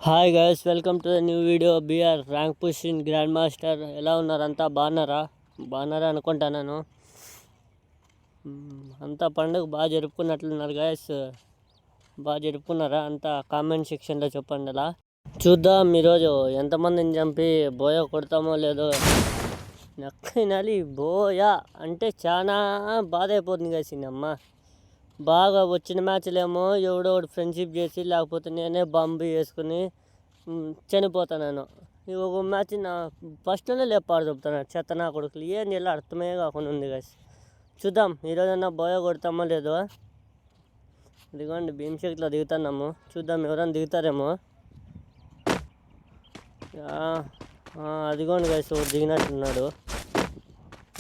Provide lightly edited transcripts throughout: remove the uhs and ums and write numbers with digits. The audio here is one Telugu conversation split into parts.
Hi guys, welcome to the new video. BR rank pushing grandmaster. ఎలా ఉన్నారు? అంతా బాగున్నారా అనుకుంటాను. అంతా పండుగ బాగా జరుపుకున్నట్లున్నారు గైస్. బాగా జరుపుకున్నారా? అంతా కామెంట్ సెక్షన్లో చెప్పండి. అలా చూద్దాం ఈరోజు ఎంతమందిని చంపి బోయ కొడతామో లేదో. నక్కినాలి బోయా అంటే చాలా బాధ అయిపోతుంది గైస్. అమ్మ బాగా వచ్చిన మ్యాచ్లేమో ఎవడోడు ఫ్రెండ్షిప్ చేసి, లేకపోతే నేనే బాంబు వేసుకుని చనిపోతాను. ఒక మ్యాచ్ నా ఫస్ట్లోనే లేపాడు చెప్తాను. చెత్త నా కొడుకులు ఏం చేయాలో అర్థమే కాకుండా ఉంది గైస్. చూద్దాం ఈరోజన్నా బోయ కొడతామో లేదో. ఇదిగోండి భీమశక్తిలో దిగుతున్నాము. చూద్దాం ఎవరైనా దిగుతారేమో. అదిగోండి గైస్, దిగినట్టున్నాడు.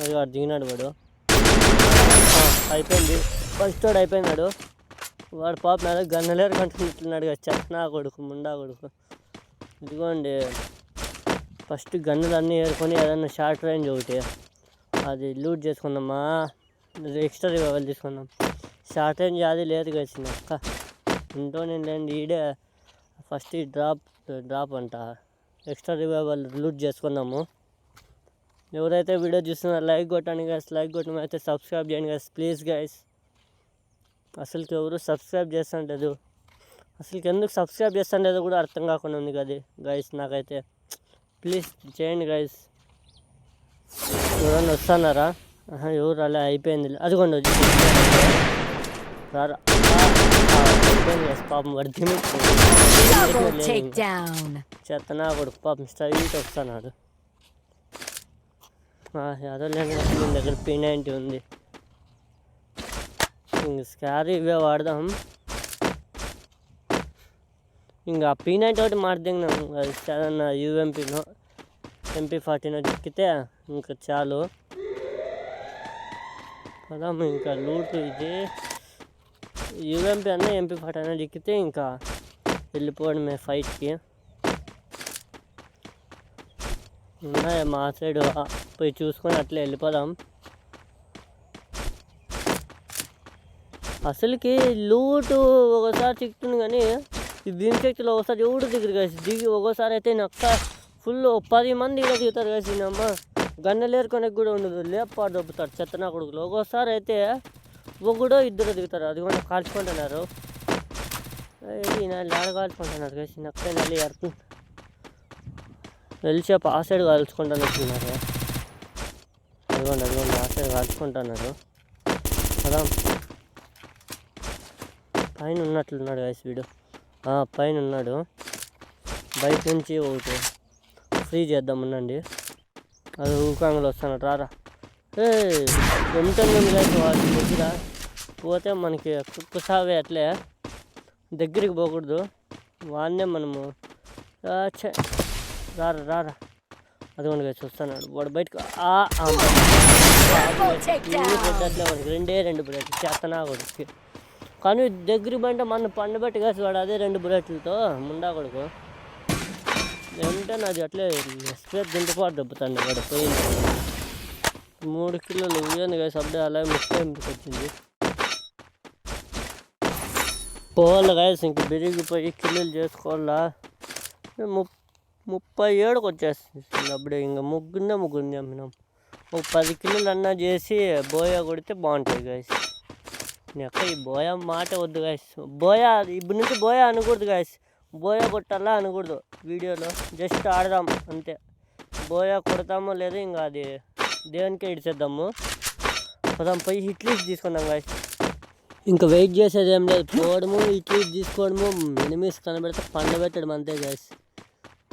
అది వాడు దిగినాడు. వాడు అయిపోయింది. ఫస్ట్ వాడు అయిపోయినాడు. వాడు పాప మీద గన్నలేరు కంటున్నట్టున్నాడు కదా. చెత్నా కొడుకు, ముండా కొడుకు. ఇదిగోండి ఫస్ట్ గన్నులన్నీ ఏరుకొని ఏదన్నా షార్ట్ రేంజ్ ఒకటి అది లూట్ చేసుకుందామా. ఎక్స్ట్రా రివైవల్ తీసుకుందాం. షార్ట్ రేంజ్ అది లేదు కదా అక్క. ఇంట్లో నేను లేని ఈడే ఫస్ట్ ఈ డ్రాప్ అంట. ఎక్స్ట్రా రివైవల్ లూట్ చేసుకుందాము. ఎవరైతే వీడియో చూస్తున్నారో లైక్ కొట్టండి గైస్. లైక్ కొట్టడం అయితే సబ్స్క్రైబ్ చేయండి గైస్, ప్లీజ్ గైస్. అసలుకి ఎవరు సబ్స్క్రైబ్ చేస్తుంటలేదు. అసలుకి ఎందుకు సబ్స్క్రైబ్ చేస్తుండేదో కూడా అర్థం కాకుండా ఉంది కదా గైస్ నాకైతే. ప్లీజ్ చేయండి గైస్. ఎవరన్నా వస్తున్నారా? ఎవరు అలా అయిపోయింది. అదిగోండి రారా. అయిపోయింది గైస్. పాపం వర్ధి చెత్తనా కొడుకు పాపం స్ట్రైట్ వస్తున్నాడు. అదో లేని దగ్గర P90 ఉంది. ఇంక స్కారీ ఇవే వాడదాం. ఇంకా P90 ఒకటి మార్దింగ్ చాలా UMPనో MP40 చిక్కితే ఇంకా చాలు. కదా ఇంకా లూట్ ఇది UMP అన్న MP40 చిక్కితే ఇంకా వెళ్ళిపోవడమే ఫైట్కి. ఉన్నాయా మా సైడ్ పోయి చూసుకొని అట్లా వెళ్ళిపోదాం. అసలుకి లూటు ఒకసారి చిక్కుతుంది కానీ ఈ భీమశక్తిలో ఒకసారి ఎవడు దిగురు కలిసి దిగి ఒక్కోసారి అయితే నక్క ఫుల్ 10 మంది ఇలా దిగుతారు కలిసి. అమ్మ గన్నెలేరుకొనే కూడా ఉండదు, లేపాడు దొబ్బుతాడు చెత్తనా కొడుకులు. ఒక్కోసారి అయితే ఒకడో ఇద్దరు దిగుతారు. అది కూడా కాల్చుకుంటున్నారు. లాడ కాల్చుకుంటున్నారు కలిసి నక్క నల్లి ఎడుతుంది. వెళ్ళిసేపు ఆ సైడ్ కాల్చుకుంటున్నారు. అదిగోండి ఆ సైడ్ కాల్చుకుంటున్నారు కదా. పైన ఉన్నట్లున్నాడు గైస్ వీడు. పైన ఉన్నాడు. బయట నుంచి ఒకటి ఫ్రీ చేద్దామనండి. అది ఊకాంగలు వస్తున్నాడు. రారా ఉంటుంది గైస్. వాళ్ళ దగ్గర పోతే మనకి కుక్క సావే. అట్లే దగ్గరికి పోకూడదు. వాడినే మనము రారా. అదిగోండి గైస్ వస్తున్నాడు వాడు బయటకు. రెండు బుల్లెట్ చేతనా కొడుకు. కానీ దగ్గరికి బంటే మన పండుబెట్టి కాసి వాడు అదే 2 బుల్లెట్లతో ముండా కొడుకు. ఏమిటని అది అట్లే స్పేస్ దింటిపాటు దెబ్బతండి. వాడు పోయింది 3 కిలోలు ఇవ్వండి కాసి. అప్పుడే అలాగే 30 వచ్చింది. పోవాలి కాసి ఇంక బిరిగిపోయి కిల్లులు చేసుకోవాలా. 37కి వచ్చేస్తుంది. అప్పుడే ఇంకా ముగ్గురిని చంపినాం. ఒక 10 కిలోలు అన్నా చేసి బోయా కొడితే బాగుంటుంది గాయస్. ఎక్క ఈ బోయా మాట వద్దు గాయస్. బోయా ఇప్పుడు నుంచి బోయా అనకూడదు గాయస్. బోయా కొట్టాలా అనకూడదు వీడియోలో. జస్ట్ ఆడదాం అంతే. బోయా కొడతామో లేదో ఇంకా అది దేవునికే ఇడిచేద్దాము. పోదాం పోయి హిట్లీస్ తీసుకుందాం గాయస్. ఇంకా వెయిట్ చేసేది ఏం లేదు. పోవడము హిట్లీస్ తీసుకోవడము. ఎనిమిస్ కనబెడితే పండబెట్టడం అంతే గాయస్.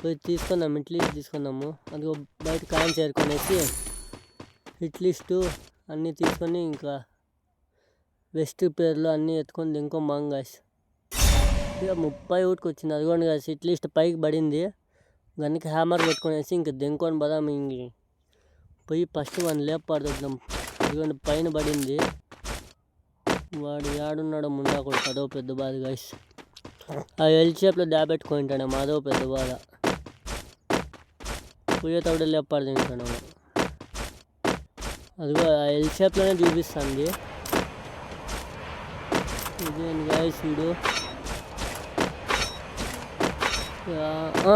పోయి తీసుకుందాం ఇట్లీస్ట్ తీసుకుందాము. అందుకో బయట కాయిన్ చేరుకునేసి హిట్లిస్టు అన్నీ తీసుకొని ఇంకా వెస్ట్ పేర్లు అన్నీ ఎత్తుకొని ఇంకో గాయస్. ఇక 30 వచ్చింది. అదిగోండి గాయస్ హిట్లిస్ట్ పైకి పడింది. గన్నికి హ్యామర్ పెట్టుకునేసి ఇంక దెంకొని పదాం. ఇంక పోయి ఫస్ట్ వాడిని లేపాడు వద్దాం. ఇదిగోండి పైన పడింది. వాడు ఏడున్నాడో ముండా కూడా అదో పెద్ద బాధ గాయస్. ఆ ఎల్ షేప్లో దాబెట్టుకుంటాడు. అదో పెద్ద బాధ. పోయేటప్పుడు లేపాడు తింటున్నాము. అదిగో ఆ ఎల్ షేప్లోనే చూపిస్తుంది. ఇదేంటి గాయస్ వీడు.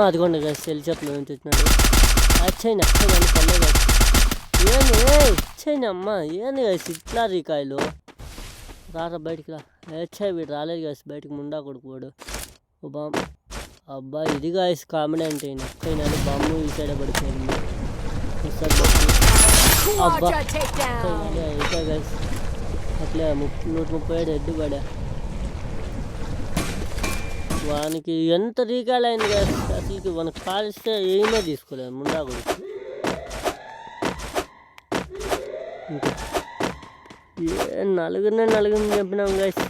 అదిగోండి గైస్ సెల్ చెట్లు నుంచి వచ్చినాడు. వచ్చాయి అక్కని పల్లె గైస్. ఏంది వచ్చాయి అమ్మ, ఏంది గైస్ ఇట్లా రీకాయలు రారా బయటికి రా. వచ్చాయి వీడు రాలేదు గైస్ బయటికి, ముండా కొడుకువాడు. ఓ బామ్ అబ్బా ఇది గైస్ కామెడీ అంటే నక్కైనా బాంబు ఈ సైడ్ పడిపోయింది. అబ్బా అయితే గైస్ అట్లే 137 హెడ్ పడా. వానికి ఎంత రీకాయలు అయింది గైస్, అసలుకి మనకు కాలిస్తే ఏమీ తీసుకోలేదు ముండా కొడుకు. ఇంకా నలుగురిని చెప్పినాం గైస్.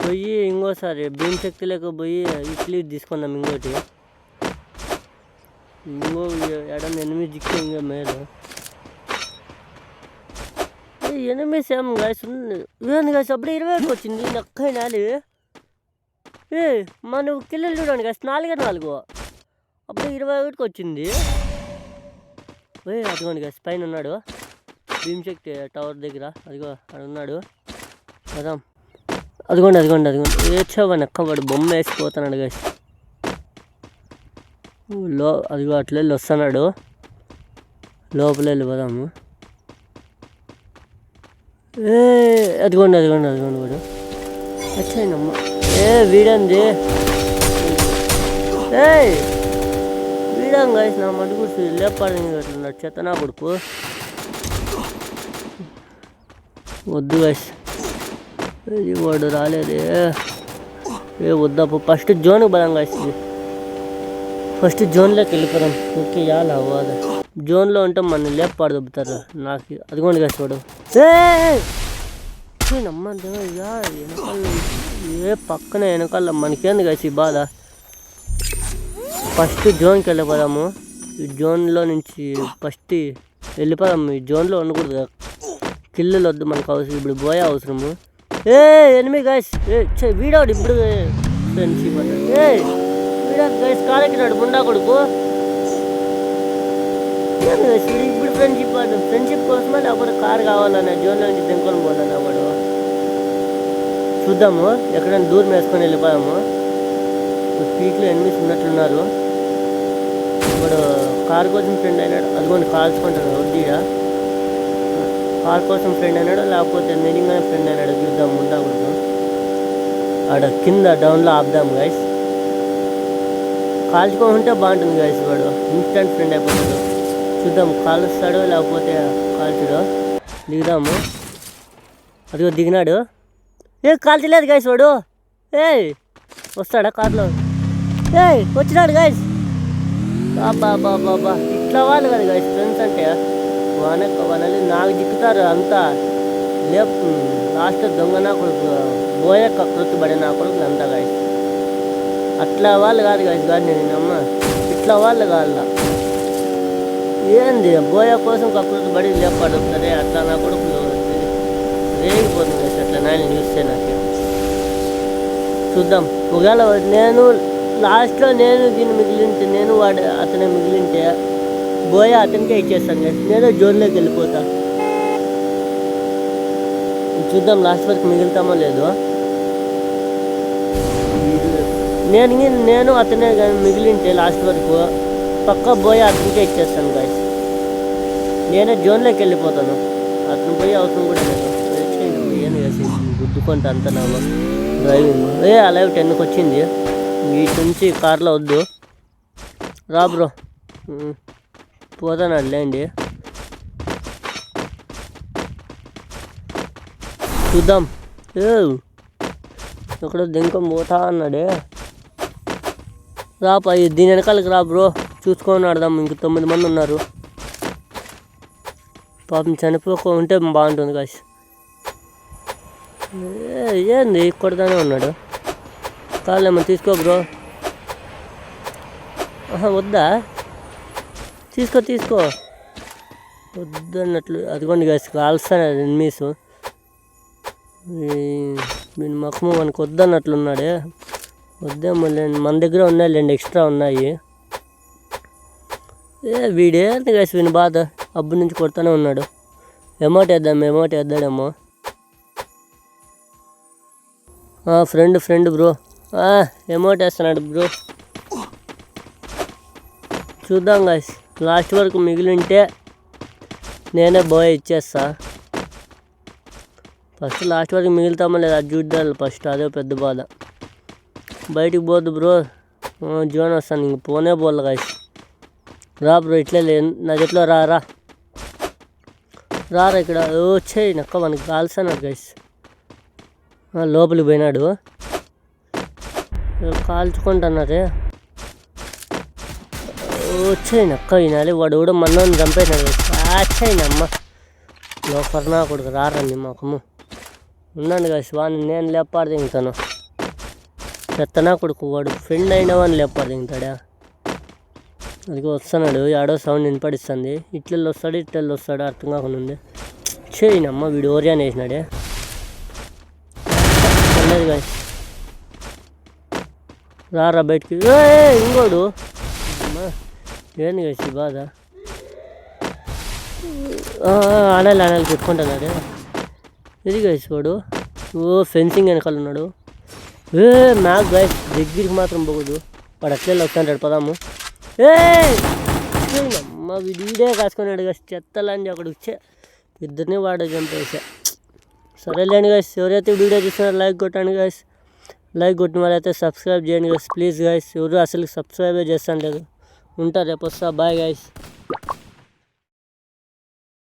పోయి ఇంకోసారి భీమ్ శక్తి లేక పోయి ఇడ్లీ తీసుకున్నాం. ఇంకోటి ఎడన్నా 8 జిక్కి ఇంకా మేలు. ఎనిమిది సేమ్ గైస్ ఇవన్నీ గైస్. అప్పుడే 20కి వచ్చింది నక్కైనాలి. మన కిల్లలు చూడండి గైస్ 4 అప్పుడే 21కి వచ్చింది. అదిగోండి గైస్ పైన ఉన్నాడు భీమ్ శక్తి టవర్ దగ్గర. అదిగో అక్కడ ఉన్నాడు కదా. అదిగోండి ఏడ్చావని ఎక్కవాడు బొమ్మ వేసిపోతున్నాడు గైస్. అదిగో అట్లా వెళ్ళి వస్తున్నాడు. లోపల వెళ్ళి పోదాము. అదిగోండి వాడు వచ్చాయినమ్మ. వీడంది వీడం గైస్. నా మటుకు లేపాడు అట్లా చెత్తనా కొడుకు. వద్దు గైస్ ఇది వాడు రాలేదే. వద్దప్పు ఫస్ట్ జోన్కి పోదాం గైస్. ఫస్ట్ జోన్లోకి వెళ్ళిపోదాం. ఓకే యాలా అవ్వదు జోన్లో ఉంటే మన లేపాడు దొబ్బుతారు నాకు. అదిగోండి గైస్ వాడు నమ్మ వెనకాల పక్కన వెనకాల మనకేంది గైస్ ఈ బాధ. ఫస్ట్ జోన్కి వెళ్ళిపోదాము. ఈ జోన్లో నుంచి ఫస్ట్ వెళ్ళిపోదాము. ఈ జోన్లో ఉండకూడదు, కిల్లులు వద్దు మనకు అవసరం. ఇప్పుడు పోయే అవసరము. ఎనిమిది గైస్ వీడాడు ఇప్పుడు ఫ్రెండ్షిప్ వీడా గైస్ కాలెక్కినాడు ముండా కొడుకు. ఇప్పుడు ఫ్రెండ్షిప్ కోసమే లేకపోతే కారు కావాలన్నా జోన్లో నుంచి దింకొని పోతాను వాడు. చూద్దాము ఎక్కడైనా దూరం వేసుకొని వెళ్ళిపోయాము. పీక్లో ఎనిమిది ఉన్నట్లున్నారు. ఇప్పుడు కారు కోసం ఫ్రెండ్ అయినాడు. అదిగోండి కాల్చుకుంటాడు వడ్డీగా. కార్ కోసం ఫ్రెండ్ అయినాడు లేకపోతే నిజంగానే ఫ్రెండ్ అయినాడు చూద్దాం. ముందా కొడుకు ఆడ కింద డౌన్లో ఆపుదాం గైస్. కాల్చుకోకుంటే బాగుంటుంది గైస్. వాడు ఇన్స్టెంట్ ఫ్రెండ్ అయిపోతాడు. చూద్దాం కాలుస్తాడో లేకపోతే కాల్చడో. దిగుదాము. అదిగో దిగినాడు. కాల్చలేదు గైస్ వాడు. వస్తాడా కార్లో? వచ్చినాడు గైస్. బాబా ఇట్లా వాళ్ళు కదా గైస్ ఫ్రెండ్స్ అంటే. వనలి నాకు దిక్కుతారు అంతా. లాస్ట్ దొంగ నా కొడుకు బోయ కృతి పడే నా కొడుకు అంతా గైస్. అట్లా వాళ్ళు కాదు గైస్. కాదు నేను అమ్మ ఇట్లా వాళ్ళు కాదు. ఏంది బోయ కోసం కకృతి పడి లేపడుతుంది. అట్లా నా కొడుకులు రేగిపోతుంది గైస్ అట్లా నాయన చూస్తే. నాకు చూద్దాం ఒకవేళ నేను లాస్ట్లో దీన్ని మిగిలింటే నేను వాడు అతనే మిగిలింటే బోయ అతనికే ఇచ్చేస్తాను గైస్. నేను జోన్లోకి వెళ్ళిపోతా. చూద్దాం లాస్ట్ వరకు మిగులుతామో లేదో. నేను అతనే కానీ మిగిలింటే లాస్ట్ వరకు పక్కా బోయ అతనికే ఇచ్చేస్తాను గైస్. నేనే జోన్లోకి వెళ్ళిపోతాను. అతను పోయే అవసరం కూడా లేదు. ఏం చేసి గుద్దుకుంటే అంత నా డ్రైవింగ్. అలాగే 10కి వచ్చింది. వీటి నుంచి కార్లో వద్దు రా బ్రో. పోతాను అట్లేండి. చూద్దాం. ఇక్కడ దింకం పోతా అన్నాడే. రాపా దీని వెనకాలకి రా బ్రో. చూసుకొని ఆడదాం. ఇంక 9 మంది ఉన్నారు. పాపం చనిపోకుంటే బాగుంటుంది కాశ్. ఏంది ఇక్కడదానే ఉన్నాడు. కాలేమో తీసుకో బ్రో. వద్దా? తీసుకో వద్దన్నట్లు. అదిగోండి గాయస్ కాల్స్తాను ఎనిమీస్. దీని మఖము మనకు వద్దన్నట్లున్నాడే. వద్దే మళ్ళీ మన దగ్గర ఉన్నాయిలేండి, ఎక్స్ట్రా ఉన్నాయి. వీడేంటి గాయస్ వీని బాధ. అబ్బు నుంచి కొడతానే ఉన్నాడు. ఎమౌంట్ వేద్దాడేమో. Friend bro. ఎమౌంట్ వేస్తున్నాడు బ్రో. చూద్దాం గాయస్, లాస్ట్ వరకు మిగిలింటే నేనే బోయ ఇచ్చేస్తా. ఫస్ట్ లాస్ట్ వరకు మిగులుతామో లేదా అది చూద్దాం ఫస్ట్, అదే పెద్ద బాధ. బయటికి పోద్దు బ్రో, జోన్ వస్తాను, ఇంక పోనే పోలే గాయస్. రా బ్రో, ఇట్లే నా జట్లో రారా ఇక్కడ వచ్చేయి నక్క, మనకి కాల్సన్నాడు గైస్. లోపలికి పోయినాడు, కాల్చుకుంటున్నారే. వచ్చేయి నక్క వినాలి, వాడు కూడా మన్నోని చంపేసినాడు గైస్. వచ్చేయినమ్మ లోపర్నా కొడుకు, రారండి మాకము. ఉన్నాను గైస్, వాడిని నేను లేపాడు దింగుతాను. చెత్తనా కొడుకు, వాడు ఫ్రెండ్ అయిన వాడిని లేపాడు దింగుతాడా. అది వస్తున్నాడు, ఆడో సౌండ్ వినపడిస్తుంది. ఇట్లల్లో వస్తాడు అర్థం కాకుండా ఉంది. చేయనమ్మ వీడు ఓరియాని వేసినాడే. లేదు గాయస్, రారా బయటికి. ఇంకోడు ఏంది గాయస్ ఈ బాధ. ఆనాలి పెట్టుకుంటున్నాడే. ఇది గాయస్ వాడు ఫెన్సింగ్ వెనకాల ఉన్నాడు. నాకు గాయస్ దగ్గరికి మాత్రం పోకూడదు, వాడు అట్లే వస్తాడు. పదాము. అమ్మ వీడే కాసుకున్నాడు గాయస్, చెత్తలని అక్కడ వచ్చే ఇద్దరిని వాడు చంపేసా. సరేలేండి గాయస్, ఎవరైతే వీడియో చూస్తున్నారో లైక్ కొట్టండి గాయస్. లైక్ కొట్టిన వాళ్ళైతే సబ్స్క్రైబ్ చేయండి గాయస్ ప్లీజ్ గాయస్. ఎవరు అసలు సబ్స్క్రైబే చేస్తాను లేదు. ఉంటారు రేపు వస్తా. Bye guys.